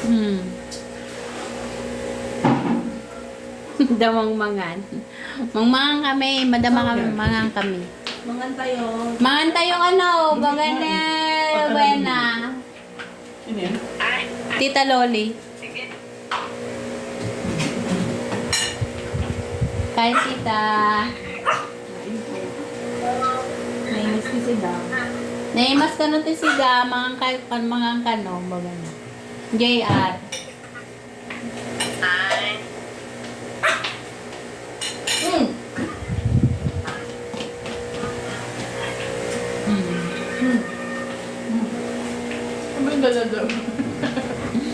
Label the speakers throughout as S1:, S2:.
S1: Hmm. Damang-mangan. Mangmangan kami, mangan kami.
S2: Mangan tayo.
S1: Mangan tayo ano, bagana, buena.
S3: Sino yan?
S1: Tita Loli. Kain tita.
S2: Nainis ni sila.
S1: Naimas ka nun tisiga, mangan kano, bagana. JR.
S2: Hmm. Ano yung dalaw?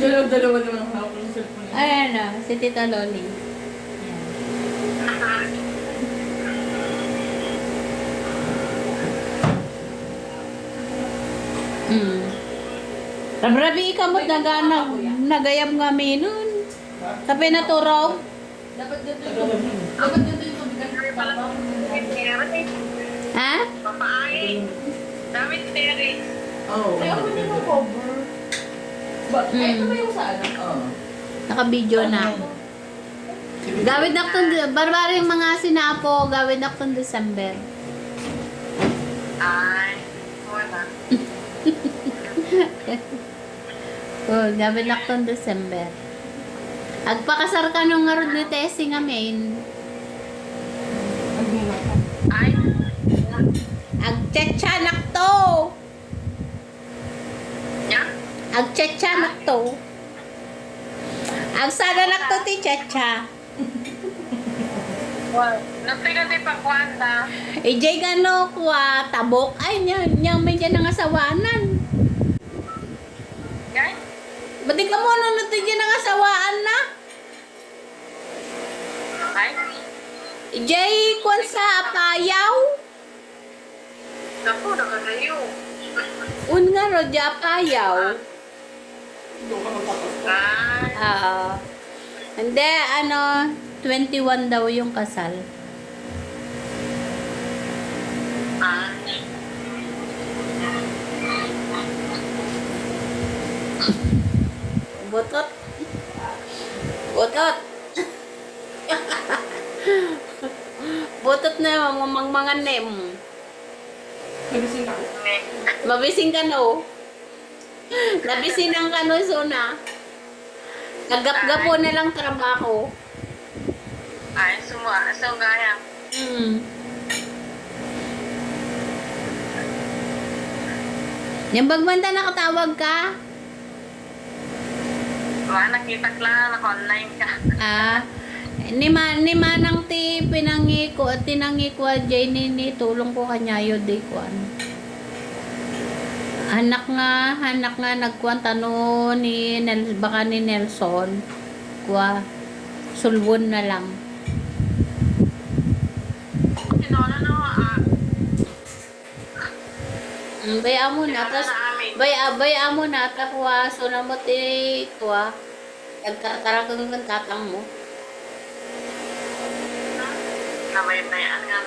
S2: Dalaw-dalawa naman ang hawak ng cellphone.
S1: Ayan na, si Tita Loli. Mm. Rabi ka mo nagayab nga nun. Sabi na turaw.
S2: Dapat dito yung tubigan ng papa.
S1: Ha?
S3: Oo.
S2: Ay, ako din yung cover. Ito ba yung sa ano?
S3: Oo.
S1: Naka-video na. Gawin na itong, barbaring mga sinapo, gawin na itong December. Oh, gawin na itong December. Agpakasar ka nung ngarod ni Tessie nga main. Agtsatsyanak to! Agtsatsyanak to. Agsadanak to ti tsatsa. Ijay gano kwa tabok. Ay, niya may dyan ang asawanan. Ba't ka mo nung dyan ang asawaan na? Ijay kwan sa apayaw. Un nga ro, di apayaw.
S3: Doon ka magpapasko.
S1: Oo. Hindi, 21 daw yung kasal. Butot. Butot. Butot na mga nem.
S3: Nagising ako.
S1: Mabising ka no. Nabising ang kano suna. Nagap-gapo na lang trabaho. Hmm. Yung bagbanta nakatawag ka?
S4: Nakita ko lang, naka-online ka.
S1: Ni manang ti pinangi ko at tinangi ko jay ni tulong ko kanya yun di ko ano. Hanak nga nagkuan tano ni baka ni Nelson kuha sulwon na lang.
S4: Sinona na
S1: Baya mo na tas baya mo na ta kuha so na mo ti kuha nagtataragang tatang mo.
S4: Nabaybayan nga.